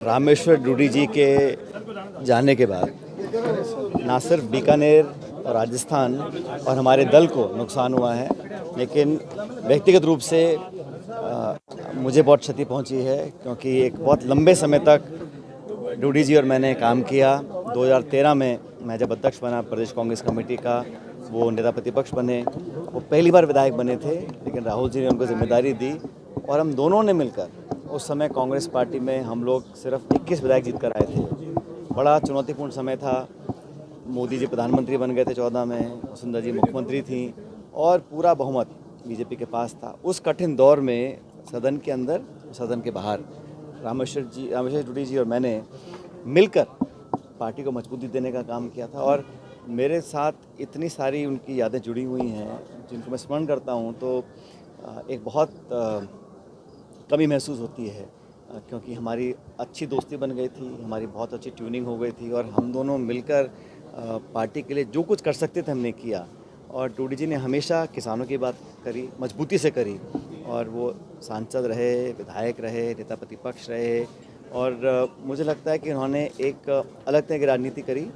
रामेश्वर डूडी जी के जाने के बाद ना सिर्फ बीकानेर और राजस्थान और हमारे दल को नुकसान हुआ है, लेकिन व्यक्तिगत रूप से मुझे बहुत क्षति पहुंची है, क्योंकि एक बहुत लंबे समय तक डूडी जी और मैंने काम किया। 2013 में मैं जब अध्यक्ष बना प्रदेश कांग्रेस कमेटी का, वो नेता प्रतिपक्ष बने। वो पहली बार विधायक बने थे, लेकिन राहुल जी ने उनको जिम्मेदारी दी और हम दोनों ने मिलकर उस समय कांग्रेस पार्टी में हम लोग सिर्फ 21 विधायक जीत कर आए थे। बड़ा चुनौतीपूर्ण समय था। मोदी जी प्रधानमंत्री बन गए थे 14 में, वसुंधरा जी मुख्यमंत्री थी और पूरा बहुमत बीजेपी के पास था। उस कठिन दौर में सदन के अंदर, सदन के बाहर रामेश्वर डूडी जी और मैंने मिलकर पार्टी को मजबूती देने का काम किया था। और मेरे साथ इतनी सारी उनकी यादें जुड़ी हुई हैं जिनको मैं स्मरण करता हूं तो एक बहुत कमी महसूस होती है, क्योंकि हमारी अच्छी दोस्ती बन गई थी, हमारी बहुत अच्छी ट्यूनिंग हो गई थी और हम दोनों मिलकर पार्टी के लिए जो कुछ कर सकते थे हमने किया। और डूडी जी ने हमेशा किसानों की बात करी, मजबूती से करी, और वो सांसद रहे, विधायक रहे, नेता प्रतिपक्ष रहे। और मुझे लगता है कि उन्होंने एक अलग तरह की राजनीति करी,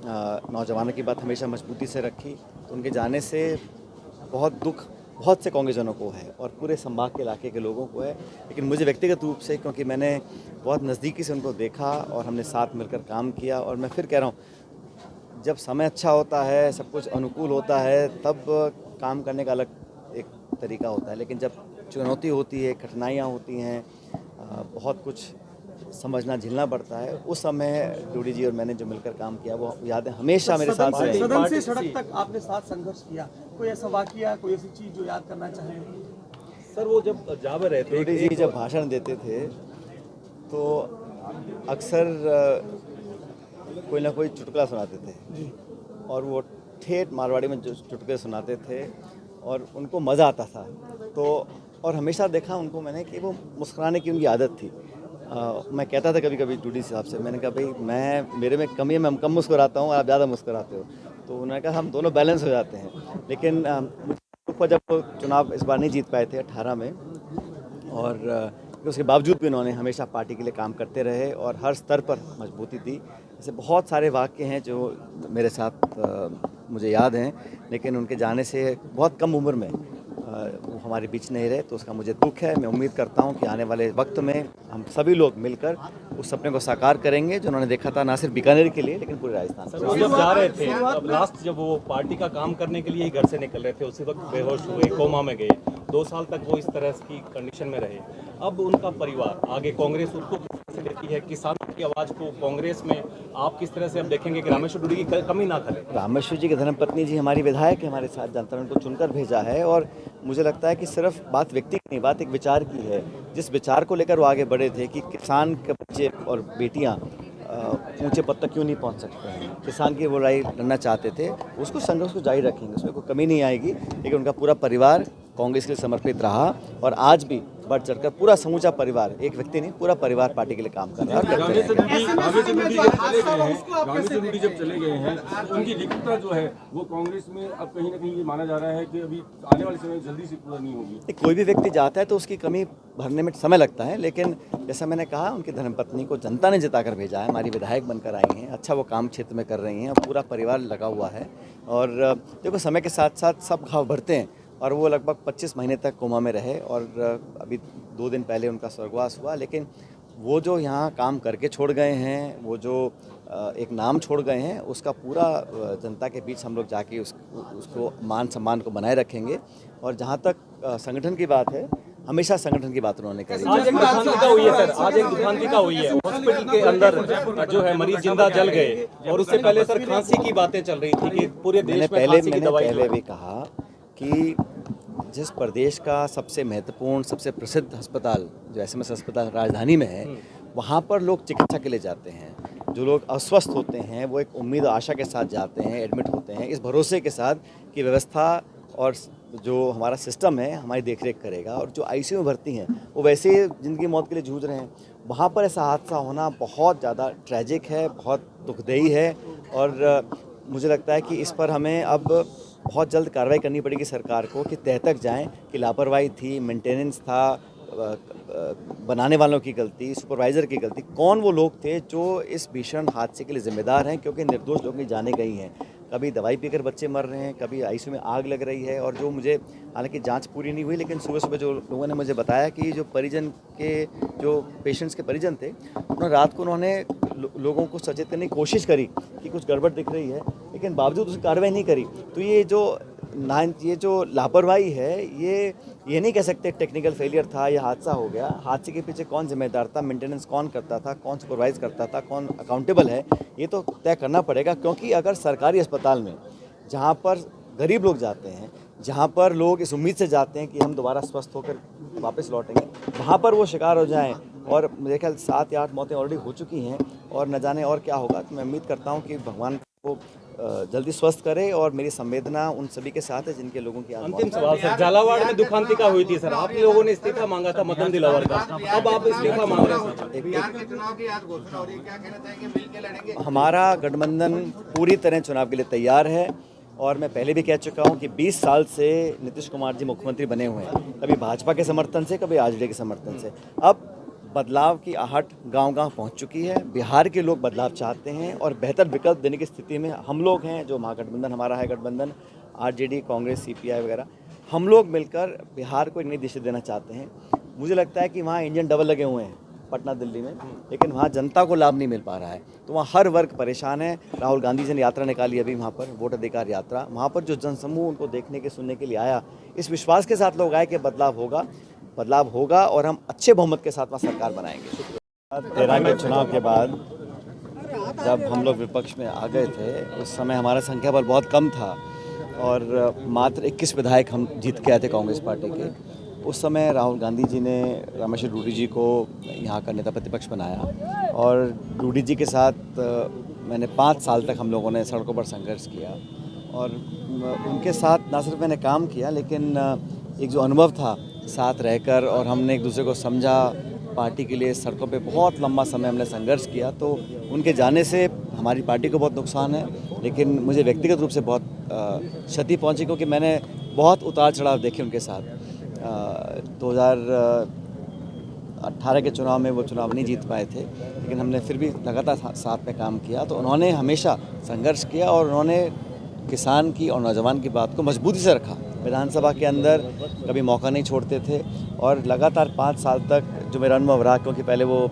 नौजवानों की बात हमेशा मजबूती से रखी। तो उनके जाने से बहुत दुख बहुत से कांग्रेसजनों को है और पूरे संभाग के इलाके के लोगों को है, लेकिन मुझे व्यक्तिगत रूप से, क्योंकि मैंने बहुत नज़दीकी से उनको देखा और हमने साथ मिलकर काम किया। और मैं फिर कह रहा हूँ, जब समय अच्छा होता है, सब कुछ अनुकूल होता है, तब काम करने का अलग एक तरीका होता है, लेकिन जब चुनौती होती है, कठिनाइयाँ होती हैं, बहुत कुछ समझना झेलना पड़ता है, उस समय डूडी जी और मैंने जो मिलकर काम किया वो यादें हमेशा मेरे साथ रहे। सदन से सड़क तक आपने साथ संघर्ष किया, कोई ऐसा वाकया, कोई ऐसी चीज जो याद करना चाहें? सर, वो जब जावे रहे थे, डूडी जी जब भाषण देते थे तो अक्सर कोई ना कोई चुटकुला सुनाते थे और वो ठेठ मारवाड़ी में जो चुटकुले सुनाते थे और उनको मज़ा आता था। तो और हमेशा देखा उनको मैंने कि वो मुस्कुराने की उनकी आदत थी। मैं कहता था कभी कभी डूडी साहब से, मैंने कहा भाई मेरे में कमी है, मैं कम मुस्कुराता हूँ और आप ज़्यादा मुस्कुराते हो। तो उन्होंने कहा हम दोनों बैलेंस हो जाते हैं। लेकिन मुझे जब वो चुनाव इस बार नहीं जीत पाए थे 18 में, और उसके बावजूद भी उन्होंने हमेशा पार्टी के लिए काम करते रहे और हर स्तर पर मजबूती दी। ऐसे बहुत सारे वाक़ये हैं जो मेरे साथ मुझे याद हैं, लेकिन उनके जाने से बहुत कम उम्र में वो हमारे बीच नहीं रहे, तो उसका मुझे दुख है। मैं उम्मीद करता हूं कि आने वाले वक्त में हम सभी लोग मिलकर उस सपने को साकार करेंगे जो उन्होंने देखा था, ना सिर्फ बीकानेर के लिए लेकिन पूरे राजस्थान के लिए। जब जा रहे थे, अब लास्ट जब वो पार्टी का काम करने के लिए ही घर से निकल रहे थे, उसी वक्त बेहोश हुए, कोमा में गए। 2 साल तक वो इस तरह की कंडीशन में रहे। अब उनका परिवार आगे, कांग्रेस उनको किस तरह से लेती है, किसानों की आवाज़ को कांग्रेस में आप किस तरह से अब देखेंगे कि रामेश्वर डूडी की कमी ना करे? रामेश्वर जी की धर्मपत्नी जी हमारी विधायक है, हमारे साथ जनता ने उनको चुनकर भेजा है और मुझे लगता है कि सिर्फ बात व्यक्ति की नहीं, बात एक विचार की है। जिस विचार को लेकर वो आगे बढ़े थे कि किसान के बच्चे और बेटियां ऊंचे पद तक क्यों नहीं पहुंच सकते हैं, किसान की वो लड़ाई लड़ना चाहते थे, उसको संघर्ष को जारी रखेंगे, उसमें कोई कमी नहीं आएगी। लेकिन उनका पूरा परिवार कांग्रेस के लिए समर्पित रहा और आज भी बढ़ चढ़कर पूरा समूचा परिवार, एक व्यक्ति नहीं, पूरा परिवार पार्टी के लिए काम कर रहा है। रामेश्वर डूडी जब चले गए हैं, उनकी रिक्तता जो है वो कांग्रेस में अब कहीं ना कहीं ये माना जा रहा है कि अभी आने वाले समय जल्दी से पूरा नहीं होगी। कोई भी व्यक्ति जाता है तो उसकी कमी भरने में समय लगता है, लेकिन जैसा मैंने कहा, उनकी धर्मपत्नी को जनता ने जिताकर भेजा है, हमारी विधायक बनकर आई हैं, अच्छा वो काम क्षेत्र में कर रही हैं, पूरा परिवार लगा हुआ है। और देखो, समय के साथ साथ सब घाव भरते हैं और वो लगभग 25 महीने तक कोमा में रहे और अभी 2 दिन पहले उनका स्वर्गवास हुआ। लेकिन वो जो यहाँ काम करके छोड़ गए हैं, वो जो एक नाम छोड़ गए हैं, उसका पूरा जनता के बीच हम लोग जाके उसको मान सम्मान को बनाए रखेंगे। और जहाँ तक संगठन की बात है, हमेशा संगठन की बात उन्होंने करी। आज एक दुखांतिका हुई है सर, आज एक दुखांतिका हुई है। हॉस्पिटल के अंदर जो है मरीज जिंदा जल गए और उससे पहले सर खांसी की बातें चल रही थी कि पूरे देश में खांसी की दवाई। पहले भी कहा कि जिस प्रदेश का सबसे महत्वपूर्ण, सबसे प्रसिद्ध अस्पताल जो SMS अस्पताल राजधानी में है, वहाँ पर लोग चिकित्सा के लिए जाते हैं। जो लोग अस्वस्थ होते हैं वो एक उम्मीद और आशा के साथ जाते हैं, एडमिट होते हैं, इस भरोसे के साथ कि व्यवस्था और जो हमारा सिस्टम है हमारी देखरेख करेगा। और जो ICU में भर्ती हैं वो वैसे ही ज़िंदगी मौत के लिए जूझ रहे हैं। वहाँ पर ऐसा हादसा होना बहुत ज़्यादा ट्रैजिक है, बहुत दुखदेयी है। और मुझे लगता है कि इस पर हमें अब बहुत जल्द कार्रवाई करनी पड़ेगी सरकार को कि तह तक जाएं कि लापरवाही थी, मेंटेनेंस था, बनाने वालों की गलती, सुपरवाइज़र की गलती, कौन वो लोग थे जो इस भीषण हादसे के लिए जिम्मेदार हैं, क्योंकि निर्दोष लोगों की जानें गई हैं। कभी दवाई पीकर बच्चे मर रहे हैं, कभी आईसीयू में आग लग रही है। और जो मुझे, हालांकि जांच पूरी नहीं हुई, लेकिन सुबह सुबह जो लोगों ने मुझे बताया कि जो परिजन के, जो पेशेंट्स के परिजन थे, उन्होंने रात को लोगों को सचेत करने की कोशिश करी कि कुछ गड़बड़ दिख रही है, लेकिन बावजूद उसकी कार्रवाई नहीं करी। तो ये जो लापरवाही है, ये नहीं कह सकते टेक्निकल फेलियर था या हादसा हो गया। हादसे के पीछे कौन जिम्मेदार था, मेंटेनेंस कौन करता था, कौन सुपरवाइज करता था, कौन अकाउंटेबल है, ये तो तय करना पड़ेगा। क्योंकि अगर सरकारी अस्पताल में, जहाँ पर गरीब लोग जाते हैं, जहाँ पर लोग इस उम्मीद से जाते हैं कि हम दोबारा स्वस्थ होकर वापस लौटेंगे, वहाँ पर वो शिकार हो जाएं, और मेरे ख्याल 7 या 8 मौतें ऑलरेडी हो चुकी हैं और न जाने और क्या होगा। तो मैं उम्मीद करता हूँ कि भगवान को जल्दी स्वस्थ करे, और मेरी संवेदना उन सभी के साथ है जिनके लोगों की अंतिम सवाल सर, झालावाड़ में दुखांतिका हुई थी सर, आप लोगों ने इस्तीफा मांगा था मदन दिलावर का, अब आप इस्तीफा मांग रहे हैं। बिहार के चुनाव की आज घोषणा हो रही है, क्या कहना चाहेंगे, मिलकर लड़ेंगे? हमारा गठबंधन पूरी तरह चुनाव के लिए तैयार है, और मैं पहले भी कह चुका हूं कि 20 साल से नीतीश कुमार जी मुख्यमंत्री बने हुए हैं, कभी भाजपा के समर्थन से, कभी आरजेडी के समर्थन से। अब बदलाव की आहट गांव-गांव पहुंच चुकी है। बिहार के लोग बदलाव चाहते हैं, और बेहतर विकल्प देने की स्थिति में हम लोग हैं, जो महागठबंधन हमारा है, गठबंधन आरजेडी, कांग्रेस, सीपीआई वगैरह, हम लोग मिलकर बिहार को एक नई दिशा देना चाहते हैं। मुझे लगता है कि वहाँ इंजन डबल लगे हुए हैं पटना दिल्ली में, लेकिन वहाँ जनता को लाभ नहीं मिल पा रहा है। तो वहाँ हर वर्ग परेशान है। राहुल गांधी जी ने यात्रा निकाली अभी वहाँ पर, वोट अधिकार यात्रा, वहाँ पर जो जनसमूह उनको देखने के, सुनने के लिए आया, इस विश्वास के साथ लोग आए कि बदलाव होगा और हम अच्छे बहुमत के साथ वहाँ सरकार बनाएंगे। 13 के चुनाव के बाद जब हम लोग विपक्ष में आ गए थे, उस समय हमारा संख्या बल बहुत कम था, और मात्र 21 विधायक हम जीत के आए थे कांग्रेस पार्टी के। उस समय राहुल गांधी जी ने रामेश्वर रूडी जी को यहाँ का नेता प्रतिपक्ष बनाया, और रूडी जी के साथ मैंने 5 साल तक हम लोगों ने सड़कों पर संघर्ष किया, और उनके साथ ना सिर्फ मैंने काम किया, लेकिन एक जो अनुभव था साथ रहकर, और हमने एक दूसरे को समझा, पार्टी के लिए सड़कों पे बहुत लंबा समय हमने संघर्ष किया। तो उनके जाने से हमारी पार्टी को बहुत नुकसान है, लेकिन मुझे व्यक्तिगत रूप से बहुत क्षति पहुंची, क्योंकि मैंने बहुत उतार चढ़ाव देखे उनके साथ। 2018 के चुनाव में वो चुनाव नहीं जीत पाए थे, लेकिन हमने फिर भी लगातार साथ में काम किया। तो उन्होंने हमेशा संघर्ष किया, और उन्होंने किसान की और नौजवान की बात को मजबूती से रखा। विधानसभा के अंदर कभी मौका नहीं छोड़ते थे, और लगातार 5 साल तक जो मेरा अनुभव रहा, क्योंकि पहले वो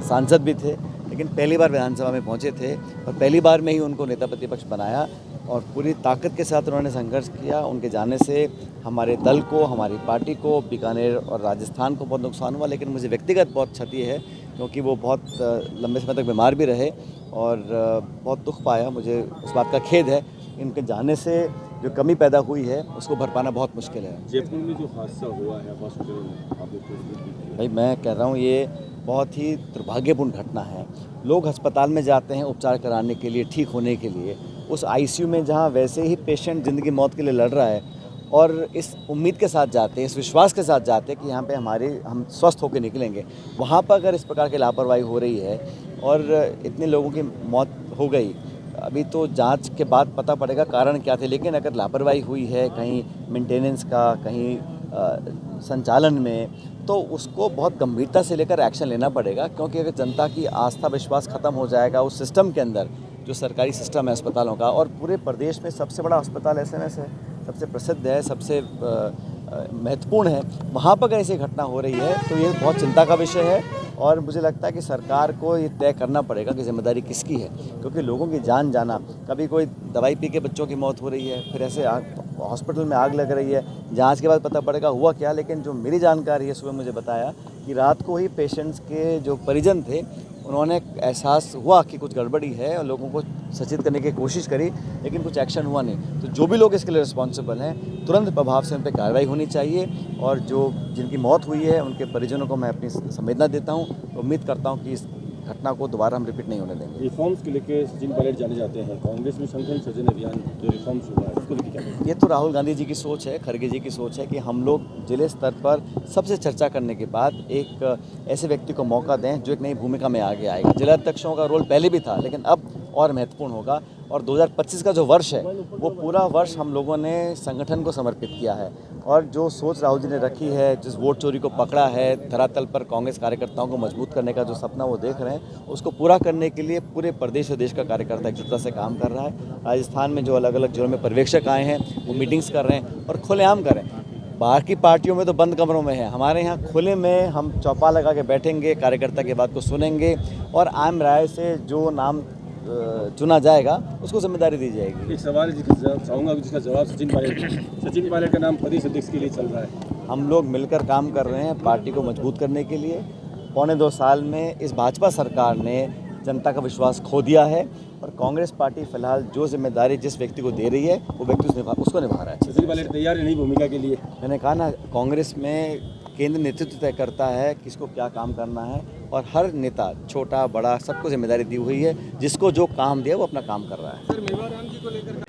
सांसद भी थे, लेकिन पहली बार विधानसभा में पहुंचे थे, और पहली बार में ही उनको नेता प्रतिपक्ष बनाया, और पूरी ताकत के साथ उन्होंने संघर्ष किया। उनके जाने से हमारे दल को, हमारी पार्टी को, बीकानेर और राजस्थान को बहुत नुकसान हुआ, लेकिन मुझे व्यक्तिगत बहुत क्षति है, क्योंकि वो बहुत लंबे समय तक बीमार भी रहे, और बहुत दुख पाया। मुझे उस बात का खेद है। इनके जाने से जो कमी पैदा हुई है, उसको भर पाना बहुत मुश्किल है। जयपुर में जो हादसा हुआ है हॉस्पिटल में, आप भाई मैं कह रहा हूँ, ये बहुत ही दुर्भाग्यपूर्ण घटना है। लोग अस्पताल में जाते हैं उपचार कराने के लिए, ठीक होने के लिए, उस आईसीयू में जहाँ वैसे ही पेशेंट ज़िंदगी मौत के लिए लड़ रहा है, और इस उम्मीद के साथ जाते हैं, इस विश्वास के साथ जाते हैं कि यहाँ पे हम स्वस्थ होकर निकलेंगे। वहाँ पर अगर इस प्रकार की लापरवाही हो रही है और इतने लोगों की मौत हो गई, अभी तो जांच के बाद पता पड़ेगा कारण क्या थे, लेकिन अगर लापरवाही हुई है कहीं मेंटेनेंस का, कहीं संचालन में, तो उसको बहुत गंभीरता से लेकर एक्शन लेना पड़ेगा। क्योंकि अगर जनता की आस्था विश्वास ख़त्म हो जाएगा उस सिस्टम के अंदर, जो सरकारी सिस्टम है अस्पतालों का, और पूरे प्रदेश में सबसे बड़ा अस्पताल एसएमएस है, सबसे प्रसिद्ध है, सबसे महत्वपूर्ण है, वहाँ पर अगर ऐसी घटना हो रही है तो ये बहुत चिंता का विषय है। और मुझे लगता है कि सरकार को ये तय करना पड़ेगा कि जिम्मेदारी किसकी है, क्योंकि लोगों की जान जाना, कभी कोई दवाई पी के बच्चों की मौत हो रही है, फिर ऐसे हॉस्पिटल में आग लग रही है, जांच के बाद पता पड़ेगा हुआ क्या। लेकिन जो मेरी जानकारी है, सुबह मुझे बताया कि रात को ही पेशेंट्स के जो परिजन थे, उन्होंने एहसास हुआ कि कुछ गड़बड़ी है, और लोगों को सचेत करने की कोशिश करी, लेकिन कुछ एक्शन हुआ नहीं। तो जो भी लोग इसके लिए रिस्पॉन्सिबल हैं, तुरंत प्रभाव से उन पर कार्रवाई होनी चाहिए, और जो जिनकी मौत हुई है उनके परिजनों को मैं अपनी संवेदना देता हूं। उम्मीद करता हूं कि इस घटना को दोबारा हम रिपीट नहीं होने देंगे। रिफॉर्म्स के लेके जिन पॉइंट जाने जाते हैं, कांग्रेस में संगठन सृजन अभियान जो रिफॉर्म्स हुआ है, उसको लेकर क्या कहेंगे? ये तो राहुल गांधी जी की सोच है, खड़गे जी की सोच है कि हम लोग जिले स्तर पर सबसे चर्चा करने के बाद एक ऐसे व्यक्ति को मौका दें जो एक नई भूमिका में आगे आएगा। जिला अध्यक्षों का रोल पहले भी था, लेकिन अब और महत्वपूर्ण होगा। और 2025 का जो वर्ष है वो पूरा वर्ष हम लोगों ने संगठन को समर्पित किया है, और जो सोच राहुल जी ने रखी है, जिस वोट चोरी को पकड़ा है, धरातल पर कांग्रेस कार्यकर्ताओं को मजबूत करने का जो सपना वो देख रहे हैं, उसको पूरा करने के लिए पूरे प्रदेश और देश का कार्यकर्ता एकजुटता से काम कर रहा है। राजस्थान में जो अलग अलग जिलों में पर्यवेक्षक आए हैं वो मीटिंग्स कर रहे हैं और खुलेआम कर रहे हैं। बाहर की पार्टियों में तो बंद कमरों में है, हमारे यहाँ खुले में हम चौपाल लगा के बैठेंगे, कार्यकर्ता की बात को सुनेंगे और आम राय से जो नाम चुना जाएगा उसको जिम्मेदारी दी जाएगी। एक सवाल जिसका चाहूँगा, जिसका जवाब सचिन पायलट का नाम प्रदेश अध्यक्ष के लिए चल रहा है। हम लोग मिलकर काम कर रहे हैं पार्टी को मजबूत करने के लिए। 2.25 साल में इस भाजपा सरकार ने जनता का विश्वास खो दिया है और कांग्रेस पार्टी फिलहाल जो जिम्मेदारी जिस व्यक्ति को दे रही है वो व्यक्ति उसको निभा रहा है। सचिन पायलट तैयार है नई भूमिका के लिए? मैंने कहा ना, कांग्रेस में केंद्र नेतृत्व तय करता है किसको क्या काम करना है, और हर नेता छोटा बड़ा सबको जिम्मेदारी दी हुई है, जिसको जो काम दिया वो अपना काम कर रहा है। सर, मेवाराम जी को लेकर